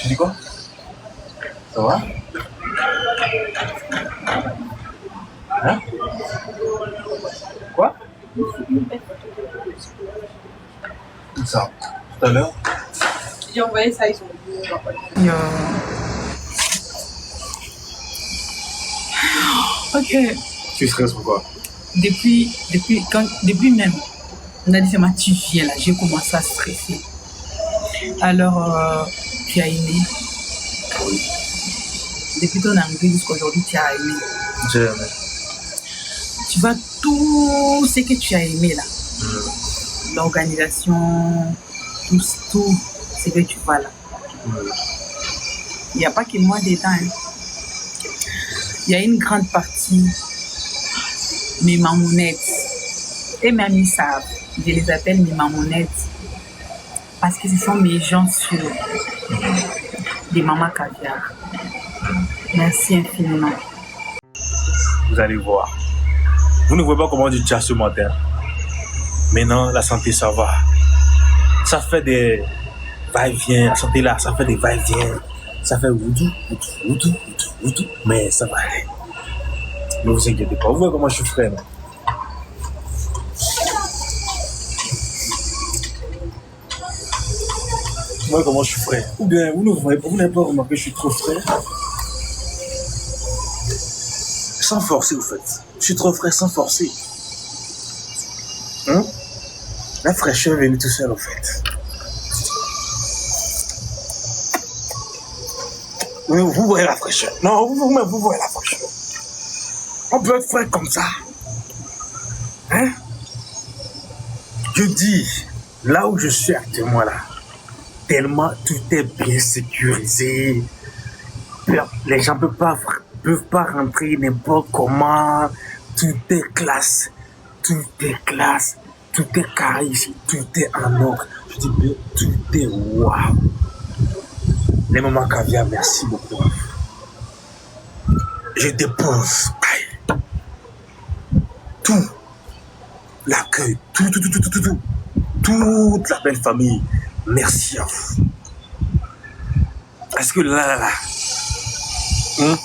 Tu dis quoi? Ça va? Hein? Quoi? Où ça? Tout à l'heure? J'ai envoyé ça, ils sont venus. Ok. Tu stresses pourquoi? Depuis même, on a dit c'est ma tu viens là, j'ai commencé à stresser. Alors, tu as aimé. Oui. Depuis ton arrivée jusqu'à aujourd'hui, tu as aimé. J'ai aimé. Tu vois tout ce que tu as aimé là. L'organisation, tout ce que tu vois là. Il n'y a pas que moi dedans. Hein. Il y a une grande partie, mes mamounettes, et mes amis savent, je les appelle mes mamounettes, parce que ce sont mes gens sûrs, des mamans caviar. Merci infiniment. Vous allez voir. Vous ne voyez pas comment tu tiens ce matin. Maintenant, la santé, ça va. Ça fait des va-et-vient. La santé là, ça fait des va-et-vient. Ça fait woudou. Mais ça va aller. Ne vous inquiétez pas. Vous voyez comment je suis frais, non? Vous voyez comment je suis frais. Ou bien, vous n'avez pas remarqué que je suis trop frais? Sans forcer, au fait. Je suis trop frais sans forcer. Hein? La fraîcheur est venue tout seul, au fait. Oui, vous voyez la fraîcheur. Non, vous voyez la fraîcheur. On peut être frais comme ça. Hein? Je dis, là où je suis actuellement là, tellement tout est bien sécurisé. Les gens peuvent pas rentrer n'importe comment. Tout est classe. Tout est carré ici. Tout est en ordre. Je dis bien, tout est waouh. Les mamans caviar, merci beaucoup. Je dépose tout. L'accueil, tout. Toute la belle famille. Merci à vous. Est-ce que là. Hein?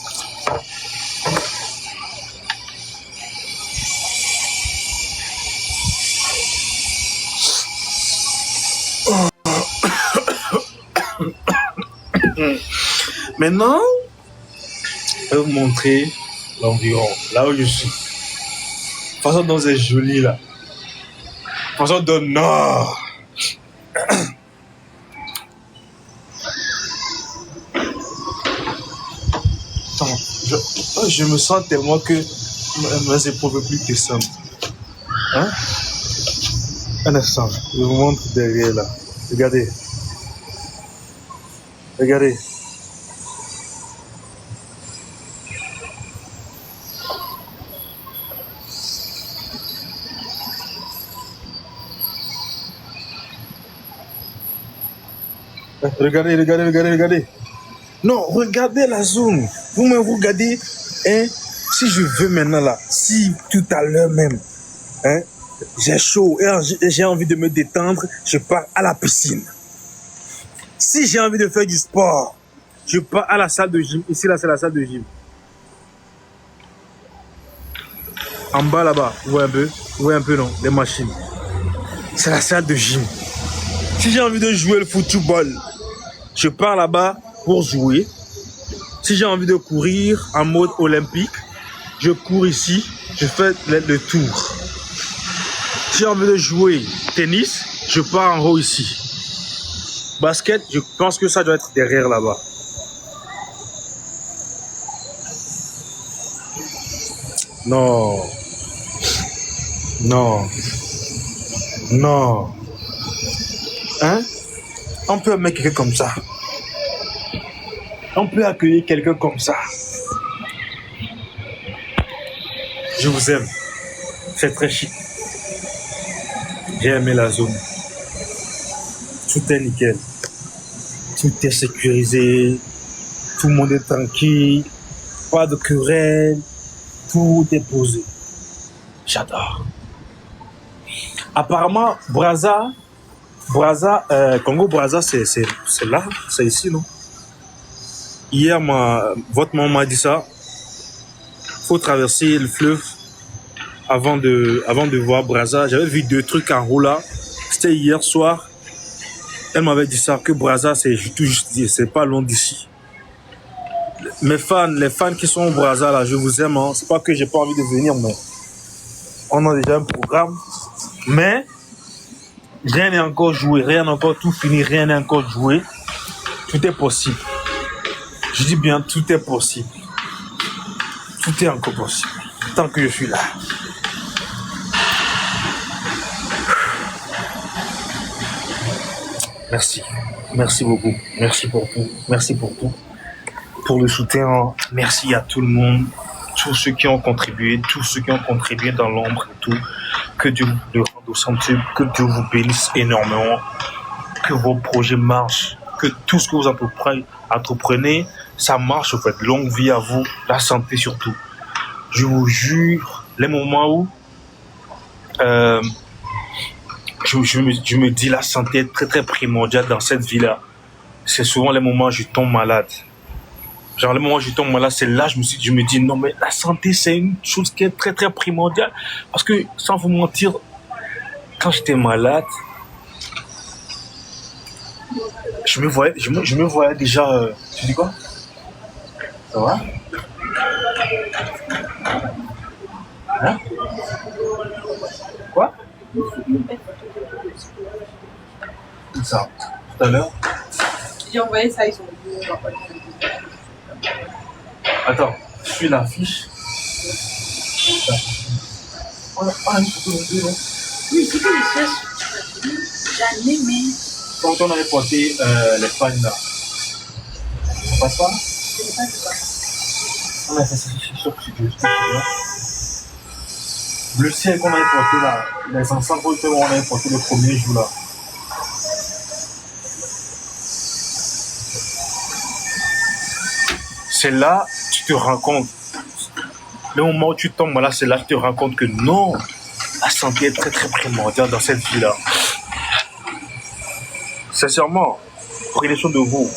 Maintenant, je vais vous montrer l'environ, là où je suis. La façon dont c'est joli là. La façon dont nord. Attends, je me sens tellement que mes épaules ne peuvent plus descendre. Hein? Un instant, je vous montre derrière là. Regardez. Regardez. Regardez. Non, regardez la zone. Vous me regardez, hein, si je veux maintenant là, si tout à l'heure même, hein, j'ai chaud et j'ai envie de me détendre, je pars à la piscine. Si j'ai envie de faire du sport, je pars à la salle de gym. Ici là, c'est la salle de gym. En bas là-bas, vous voyez un peu non, les machines. C'est la salle de gym. Si j'ai envie de jouer le football, je pars là-bas pour jouer. Si j'ai envie de courir en mode olympique, je cours ici, je fais le tour. Si j'ai envie de jouer tennis, je pars en haut ici. Basket, je pense que ça doit être derrière là-bas. Non. Hein? On peut mettre quelqu'un comme ça. On peut accueillir quelqu'un comme ça. Je vous aime. C'est très chic. J'ai aimé la zone. Tout est nickel. Tout est sécurisé. Tout le monde est tranquille. Pas de querelle. Tout est posé. J'adore. Apparemment, Congo Brazza, c'est là. C'est ici, non? Hier, votre maman m'a dit ça. Faut traverser le fleuve avant de voir Brazza. J'avais vu 2 trucs en haut là. C'était hier soir. Elle m'avait dit ça, que Brazza, c'est tout juste, c'est pas loin d'ici. Mes fans, les fans qui sont au Brazza là, je vous aime. Hein. C'est pas que j'ai pas envie de venir, mais on a déjà un programme. Mais rien n'est encore joué, rien n'est encore tout fini, rien n'est encore joué. Tout est possible. Je dis bien, tout est possible. Tout est encore possible. Tant que je suis là. Merci. Merci beaucoup. Merci pour tout. Merci pour tout. Pour le soutien. Merci à tout le monde. Tous ceux qui ont contribué. Tous ceux qui ont contribué dans l'ombre et tout. Que Dieu vous rende au centuple. Que Dieu vous bénisse énormément. Que vos projets marchent. Que tout ce que vous entreprenez, ça marche en fait. Longue vie à vous. La santé surtout. Je vous jure, les moments où je me dis la santé est très très primordiale dans cette vie-là. C'est souvent les moments où je tombe malade. Genre les moments où je tombe malade, c'est là je me dis non mais la santé c'est une chose qui est très très primordiale. Parce que sans vous mentir, quand j'étais malade, je me voyais déjà... tu dis quoi? Ça va? Hein? Quoi? Ça, tout à l'heure. J'ai envoyé ça, ils sont Attends, je suis l'affiche. On a une photo de deux, non? Oui, c'est que je cherche. J'en ai, mais... Quand on avait porté les pannes là, ça passe pas? Je ne sais pas de quoi. Ah mais c'est sûr que c'est du le ciel qu'on avait porté là, les encens qu'on avait porté le premier jour là. C'est là tu te rends compte. Le moment où tu tombes malade, c'est là que tu te rends compte que non, la santé est très très primordiale dans cette vie-là. Sincèrement, prenez soin de vous.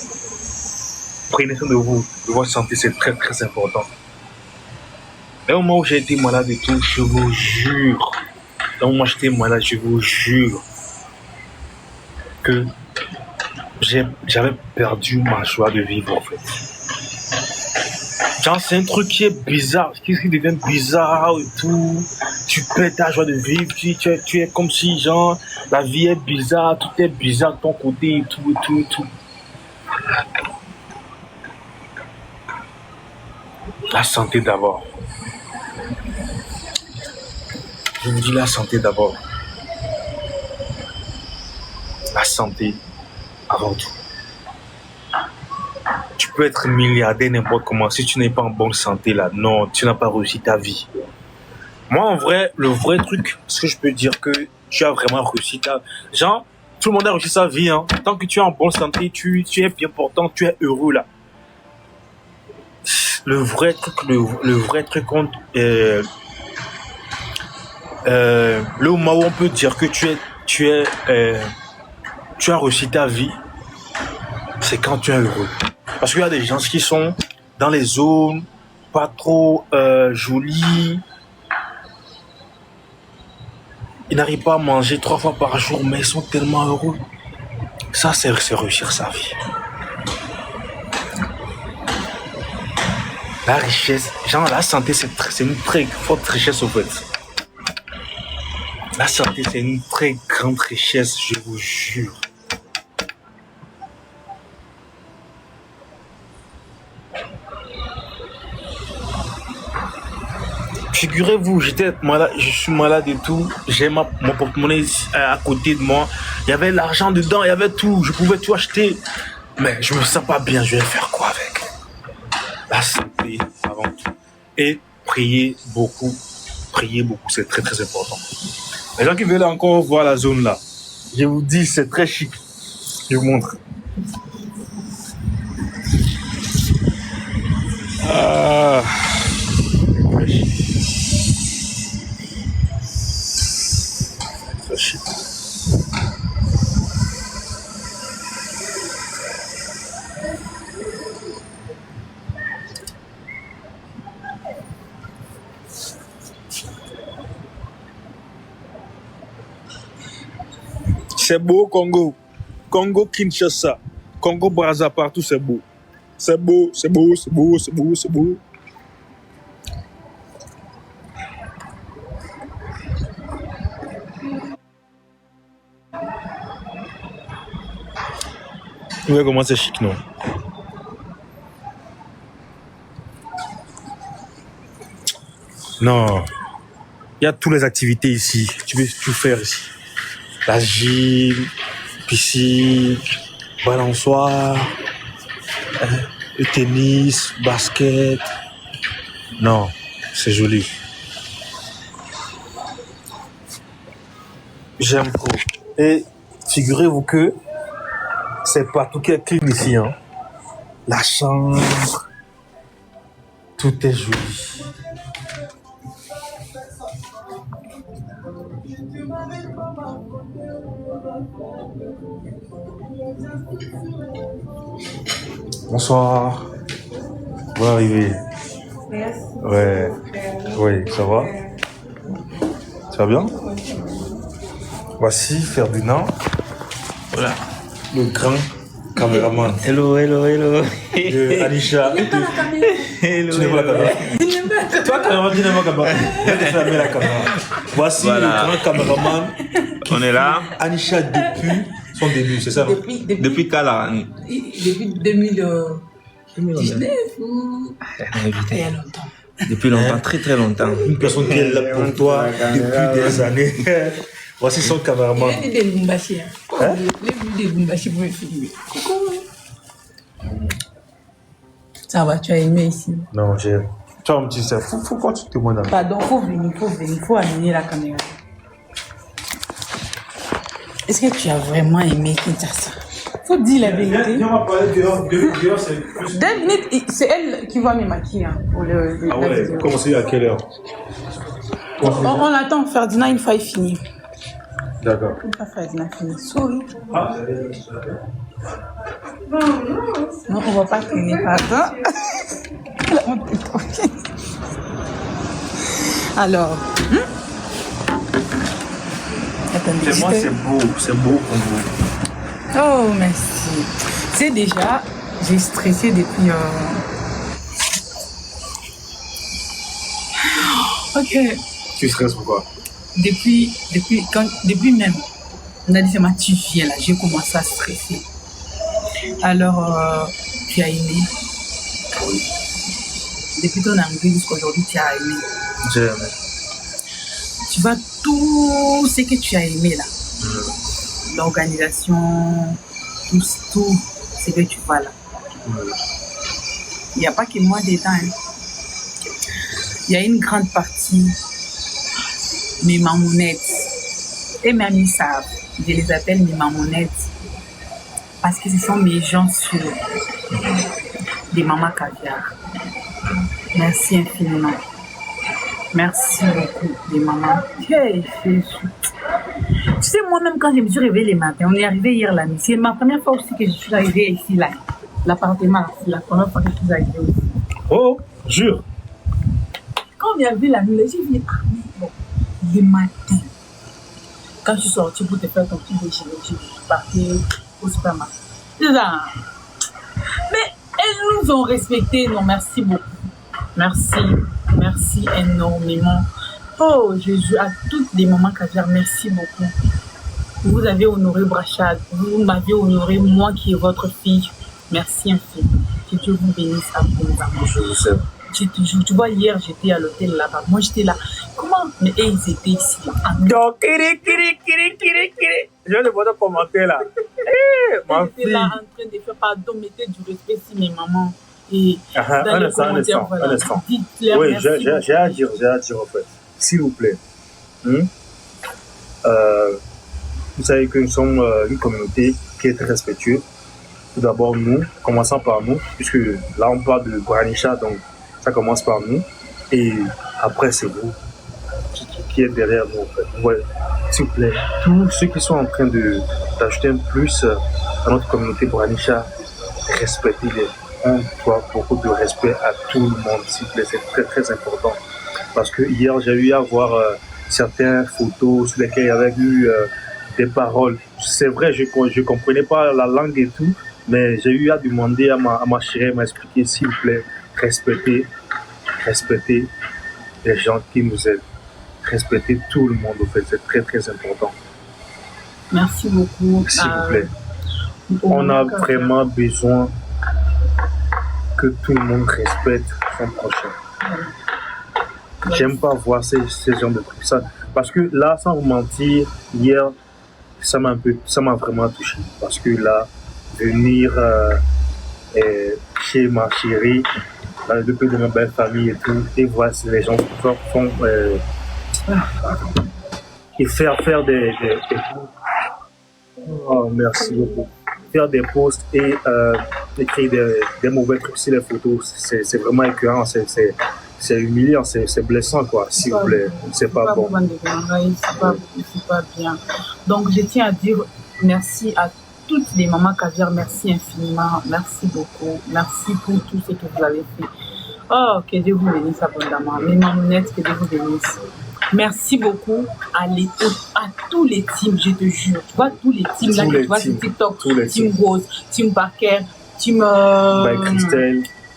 Prenez soin de vous. De votre santé, c'est très très important. Le moment où j'ai été malade et tout, je vous jure, le moment où j'étais malade, je vous jure que j'avais perdu ma joie de vivre en fait. Genre, c'est un truc qui est bizarre, qui devient bizarre et tout. Tu perds ta joie de vivre, tu es comme si, genre, la vie est bizarre, tout est bizarre de ton côté et tout, et tout, et tout. La santé d'abord. Je vous dis la santé d'abord. La santé avant tout. Tu peux être milliardaire n'importe comment. Si tu n'es pas en bonne santé là, non, tu n'as pas réussi ta vie. Moi, en vrai, le vrai truc, ce que je peux dire que tu as vraiment réussi ta... Genre, tout le monde a réussi sa vie. Hein. Tant que tu es en bonne santé, tu es bien portant, tu es heureux là. Le vrai truc, le moment où on peut dire que tu as réussi ta vie, c'est quand tu es heureux. Parce qu'il y a des gens qui sont dans les zones pas trop jolies. Ils n'arrivent pas à manger 3 fois par jour, mais ils sont tellement heureux. Ça, c'est réussir sa vie. La richesse, genre la santé, c'est une très forte richesse au fait. La santé, c'est une très grande richesse, je vous jure. Figurez-vous, j'étais malade, je suis malade et tout. J'ai mon porte-monnaie à côté de moi. Il y avait l'argent dedans, il y avait tout. Je pouvais tout acheter. Mais je me sens pas bien, je vais faire quoi avec? La santé avant tout. Et priez beaucoup, c'est très très important. Les gens qui veulent encore voir la zone là, je vous dis, c'est très chic. Je vous montre. Très chic. C'est beau, Congo. Congo, Kinshasa. Congo, Brazza, partout, c'est beau. C'est beau, c'est beau, c'est beau, c'est beau, c'est beau. Vous voyez comment c'est chic, non? Non. Il y a toutes les activités ici. Tu peux tout faire ici. La gym, piscine, balançoire, le tennis, basket. Non, c'est joli. J'aime trop. Et figurez-vous que c'est partout qui est clean ici. Hein. La chambre, tout est joli. Bonsoir. Vous arrivez. Ouais. Oui, ça va? Ça va bien? Voici Ferdinand. Voilà. Le grand caméraman. Hello. De Anisha. Hello. Tu n'aimes pas la caméra? Toi, caméraman, tu n'aimes pas la caméra. Je vais te fermer la caméra. Voici Voilà. le grand caméraman. On est là. Anisha depuis son début, c'est ça? Depuis quand là? Depuis 2019 ou il y a longtemps. Depuis longtemps, très longtemps. Une personne qui est là pour toi depuis des années. Voici son caméraman. Il y a des Lumbashi. Hein? Les vues des Lumbashi pour me filmer. Coucou. Ça va, tu as aimé ici? Non, j'ai. Tu vois, me dis ça. Faut que tu te montres. Pardon, faut venir, faut amener la caméra. Est-ce que tu as vraiment aimé Kinshasa? Faut dire la vérité. On va parler dehors, c'est plus. 2 minutes, c'est elle qui va me maquiller hein, pour la Ouais, vidéo. commencer à quelle heure? On attend Ferdinand une fois il finit. D'accord. Une fois Ferdinand finit. Souris. Ah, Non, on va pas finir, pardon. La honte est trop bien. Alors. Attendez, c'est moi, c'est beau pour vous. Oh, merci. C'est déjà, j'ai stressé depuis. Ok. Tu stresses pourquoi? Depuis même. On a dit, c'est ma tu viens là, j'ai commencé à stresser. Alors, tu as aimé. Depuis ton arrivée jusqu'à aujourd'hui, tu as aimé. J'ai aimé. Tu vois tout ce que tu as aimé là. L'organisation, tout ce que tu vois là. Il n'y a pas que moi dedans. Hein. Il y a une grande partie, mes mamounettes, et mes amis savent, je les appelle mes mamounettes, parce que ce sont mes gens sûrs, des mamans caviar. Merci infiniment. Merci beaucoup, les mamans. Hey, tu sais, moi-même, quand je me suis réveillée le matin, on est arrivé hier la nuit. C'est ma première fois aussi que je suis arrivée ici, là. L'appartement, c'est la première fois que je suis arrivée aussi. Oh, jure. Quand on est arrivé la nuit, j'ai dit, ah, mais bon, le matin, quand je suis sortie pour te faire ton petit déjeuner, je suis partie au supermarché. C'est ça. Mais elles nous ont respectés, non, merci beaucoup. Merci énormément. Oh Jésus, à toutes les mamans caviar, merci beaucoup. Vous avez honoré Brachad, vous m'avez honoré, moi qui est votre fille. Merci infiniment. Que Dieu vous bénisse abondamment. Je vous sais. Tu vois, hier j'étais à l'hôtel là-bas. Moi j'étais là. Comment? Mais ils étaient ici. Donc, kiri. Je viens de voir ton commentaire là. Ma J'étais fille. là en train de faire pardon, mettez du respect sur mes mamans. Et Un instant. dites-leur Oui, merci j'ai à dire en fait. S'il vous plaît. Vous savez que nous sommes une communauté qui est très respectueuse. Tout d'abord, nous, commençons par nous, puisque là on parle de Anisha, donc ça commence par nous. Et après, c'est vous qui êtes derrière nous en fait. Ouais. S'il vous plaît, tous ceux qui sont en train d'ajouter un plus à notre communauté pour Anisha, respectez-les. On doit beaucoup de respect à tout le monde, s'il vous plaît, c'est très très important. Parce que hier, j'ai eu à voir certaines photos sur lesquelles il y avait eu des paroles c'est vrai, je comprenais pas la langue et tout, mais j'ai eu à demander à ma chérie, elle m'a expliqué, s'il vous plaît, respectez les gens qui nous aident. Respectez tout le monde, en fait, c'est très très important. Merci beaucoup. S'il vous plaît. On a vraiment besoin que tout le monde respecte son prochain. J'aime pas voir ces genres de trucs. Ça, parce que là, sans vous mentir, hier, ça m'a vraiment touché. Parce que là, venir chez ma chérie, dans le pays de ma belle famille et tout, et voir si les gens font et faire des oh, merci beaucoup. Faire des posts et écrire des mauvais trucs sur les photos, c'est vraiment écœurant, c'est humiliant, c'est blessant, quoi, s'il vous plaît. C'est pas bon. C'est pas bien. Donc, je tiens à dire merci à toutes les mamans caviar, merci infiniment, merci beaucoup, merci pour tout ce que vous avez fait. Oh, que Dieu vous bénisse abondamment. Mes mamounettes, que Dieu vous bénisse. Merci beaucoup à tous les teams, je te jure. Tu vois, tous les teams là que tu vois sur TikTok, Team Rose, Team Parker, Team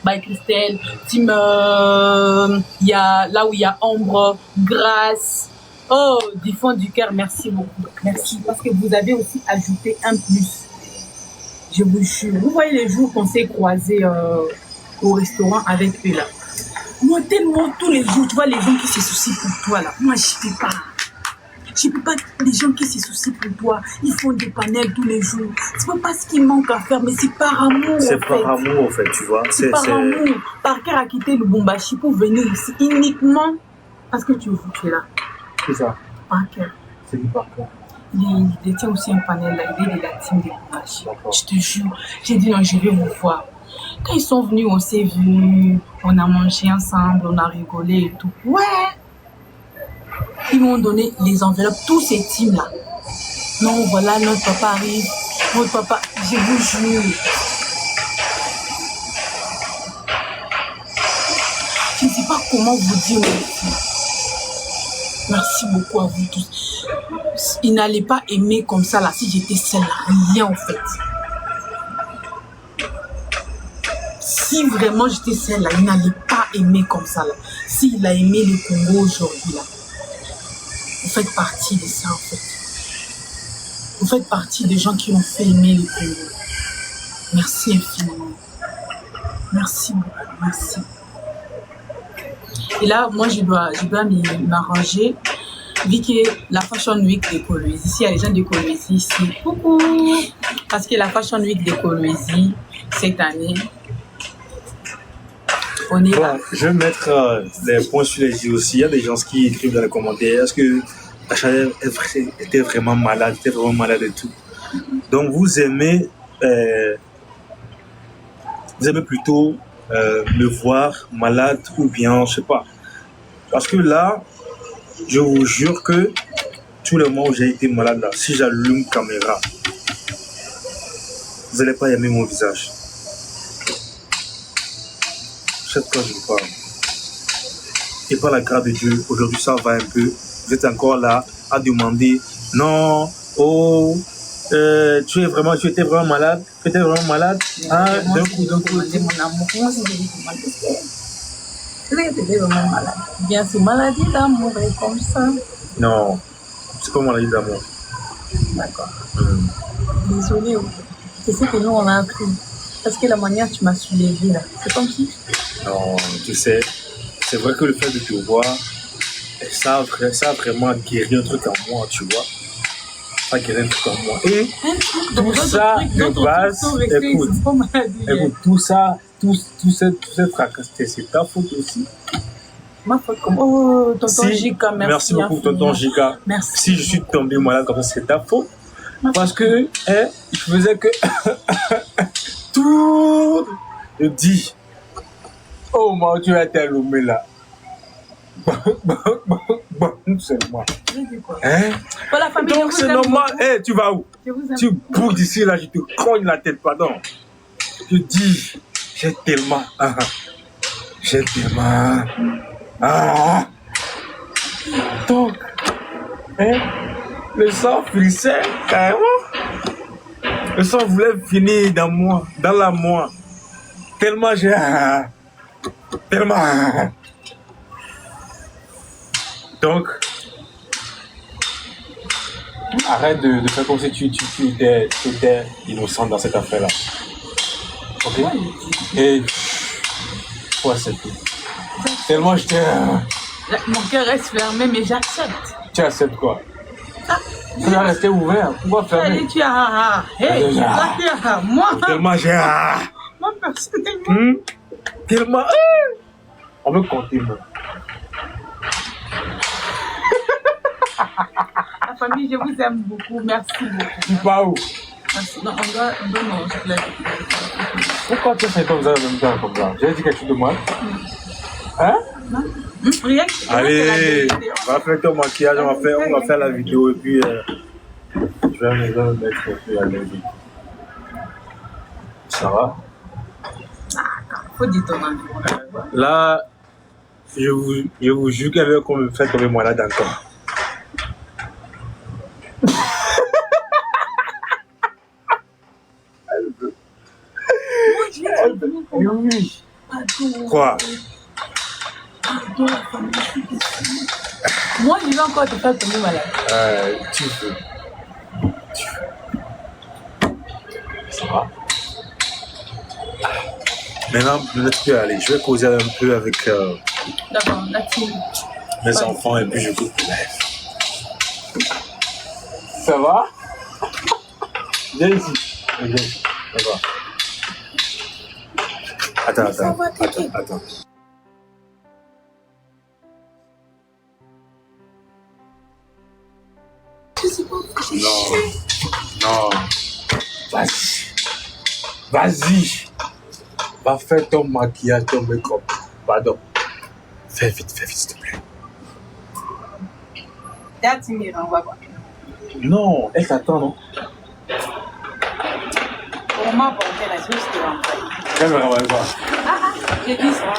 by Christelle, Team y a, là où il y a Ombre, Grâce. Oh, du fond du cœur, merci beaucoup. Merci, parce que vous avez aussi ajouté un plus. Je vous jure. Vous voyez les jours qu'on s'est croisés au restaurant avec eux là. Moi, tellement tous les jours, tu vois, les gens qui se soucient pour toi, là. Moi, je peux pas. Je peux pas, les gens qui se soucient pour toi, ils font des panels tous les jours. C'est pas ce qu'il manque à faire, mais c'est par amour. C'est par amour, en fait, tu vois. C'est par amour. Parker a quitté le Lubumbashi pour venir ici uniquement parce que tu es là. C'est ça. Parker. C'est du Parker. Il détient aussi un panel là, il est de la team de Lubumbashi. Je te jure, j'ai dit non, je vais vous voir. Quand ils sont venus, on s'est vus, on a mangé ensemble, on a rigolé et tout. Ouais! Ils m'ont donné les enveloppes, tous ces teams-là. Non, voilà, notre papa arrive. Notre papa, je vous jure. Je ne sais pas comment vous dire merci. Merci beaucoup à vous tous. Ils n'allaient pas aimer comme ça, là, si j'étais seule, rien en fait. Si vraiment j'étais celle-là, il n'allait pas aimer comme ça. Là. S'il a aimé le Congo aujourd'hui, là, vous faites partie de ça, en fait. Vous faites partie des gens qui ont fait aimer le Congo. Merci infiniment. Merci beaucoup, merci. Et là, moi, je dois m'arranger. Vu que la Fashion Week de Kolwezi, ici, il y a les gens de Kolwezi ici. Coucou! Parce que la Fashion Week de Kolwezi, cette année, on est là. Je vais mettre les points sur les i aussi. Il y a des gens qui écrivent dans les commentaires. Est-ce que Achaïa était vraiment malade, et tout. Donc vous aimez plutôt me voir malade ou bien, je sais pas. Parce que là, je vous jure que tous les mois où j'ai été malade là, si j'allume caméra, vous n'allez pas aimer mon visage. Chaque fois je vous parle. Et par la grâce de Dieu, aujourd'hui ça va un peu. Vous êtes encore là à demander, non, oh, tu étais vraiment malade, Ah, d'un coup. Mon amour, comment c'est que tu m'as dit? Tu étais vraiment malade. Bien, c'est maladie d'amour, et comme ça. Non, c'est pas maladie d'amour. D'accord. Désolée, c'est ce que nous on a appris. Parce que la manière que tu m'as soulevé là, c'est comme si. Non, tu sais, c'est vrai que le fait de te voir, ça a vraiment guéri un truc en moi, tu vois. Ça a guéri un truc en moi. Et tout ça de base, écoute, tout cette fracas, c'est ta faute aussi. Ma faute comme oh, tonton Jika, merci. Merci beaucoup, tonton Jika. Merci. Si je suis tombé malade comme ça, c'est ta faute. Parce que je faisais que tout le dit. Oh mon Dieu, elle était allumée là. Bon, c'est moi. Hein? Voilà, famille, donc c'est normal. Tu vas où? Tu bouges d'ici là, je te cogne la tête, pardon. Je dis, j'ai tellement. Donc, le sang frissait carrément. Le sang voulait finir dans moi, dans la moi. Tellement j'ai... Tellement... Donc, arrête de faire comme si tu étais innocent dans cette affaire-là. Ok? Et... Ouais, c'est tout. Tellement j'étais... Mon cœur reste fermé, mais j'accepte. Tu acceptes quoi? Tu dois rester ouvert. Pourquoi fermer? Allez, tu as... Hey, toi, tu as... Moi, Tellement j'ai... moi, personnellement... Tellement... On veut compter, moi. La famille, je vous aime beaucoup. Merci beaucoup. Tu pars où? Merci. Non, on doit non, je plaît. Pourquoi tu fais comme ça en même temps comme ça? J'ai dit quelque chose de moi? Hein? Non? Rien. Allez, on va faire ton maquillage, on va faire la vidéo et puis je vais me mettre un peu à l'aise. Ça va? Faut dire ton nom. Là, je vous jure qu'elle veut qu'on me fasse tomber moi là dans le temps. Oui. Quoi? Moi, je vais encore te faire tomber malade. Tu veux. Ça va? Maintenant, tu peux aller. Je vais causer un peu avec D'accord, là-dessus. mes enfants et puis je coupe le live. Ça va? Viens ici. Viens ici. D'accord. Attends. Je sais pas pourquoi j'ai Non. Vas-y. Va faire ton maquillage, ton make-up. Pardon. Fais vite, s'il te plaît. T'es timide, on va voir. Non, elle t'attend, non? Pour moi, pour qu'elle a juste rentré. Elle me ramène pas. J'ai dit ça.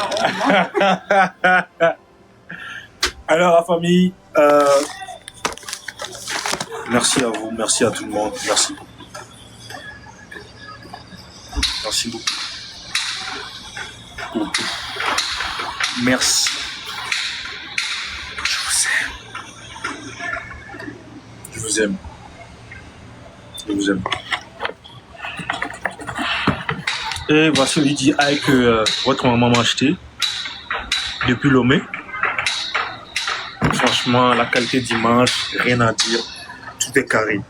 Alors, la famille, merci à vous, merci à tout le monde, merci beaucoup. Merci beaucoup. Merci. Je vous aime. Je vous aime. Et voici le DJI que votre maman m'a acheté depuis Lomé. Franchement, la qualité d'image, rien à dire. Tout est carré.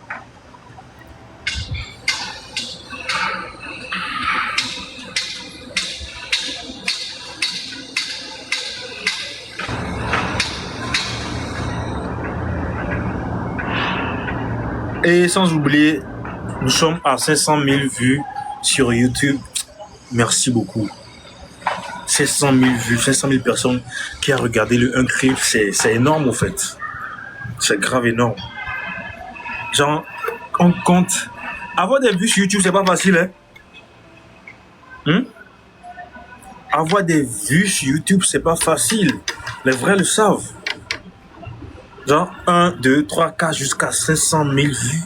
Et sans oublier, nous sommes à 500 000 vues sur YouTube. Merci beaucoup. 500 000 vues, 500 000 personnes qui ont regardé le un clip, c'est énorme en fait. C'est grave énorme. Genre, on compte. Avoir des vues sur YouTube, c'est pas facile, hein? Avoir des vues sur YouTube, c'est pas facile. Les vrais le savent. Genre 1, 2, 3, 4 jusqu'à 500 000 vues.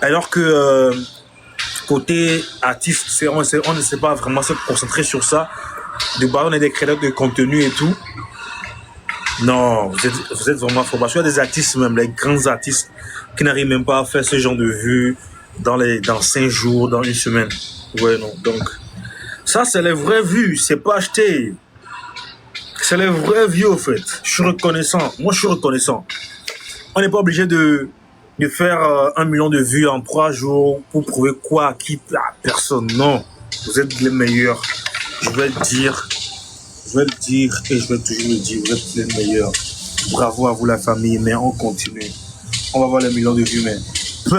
Alors que côté artiste, on ne sait pas vraiment se concentrer sur ça. De base, on est des créateurs de contenu et tout. Non, vous êtes vraiment fort. Parce qu'il y a des artistes, même les grands artistes, qui n'arrivent même pas à faire ce genre de vues dans 5 jours, dans une semaine. Ouais, non. Donc, ça, c'est les vraies vues. C'est pas acheté. C'est les vraies vues, au fait. Je suis reconnaissant. Moi, je suis reconnaissant. On n'est pas obligé de faire 1 million de vues en 3 jours pour prouver quoi à qui, à personne. Non. Vous êtes les meilleurs. Je vais le dire et je vais toujours le dire. Vous êtes les meilleurs. Bravo à vous, la famille. Mais on continue. On va voir les millions de vues, mais peu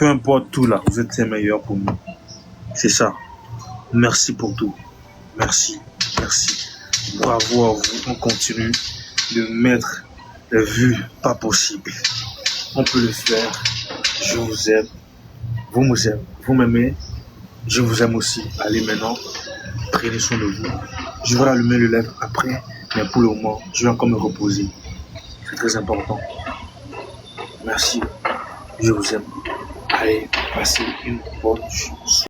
importe tout là. Vous êtes les meilleurs pour nous. C'est ça. Merci pour tout. Merci. Bravo à vous. On continue de mettre les vues pas possible. On peut le faire. Je vous aime. Vous m'aimez. Vous m'aimez. Je vous aime aussi. Allez maintenant, prenez soin de vous. Je vais allumer le live après, mais pour le moment, je vais encore me reposer. C'est très important. Merci. Je vous aime. Allez, passez une bonne soirée.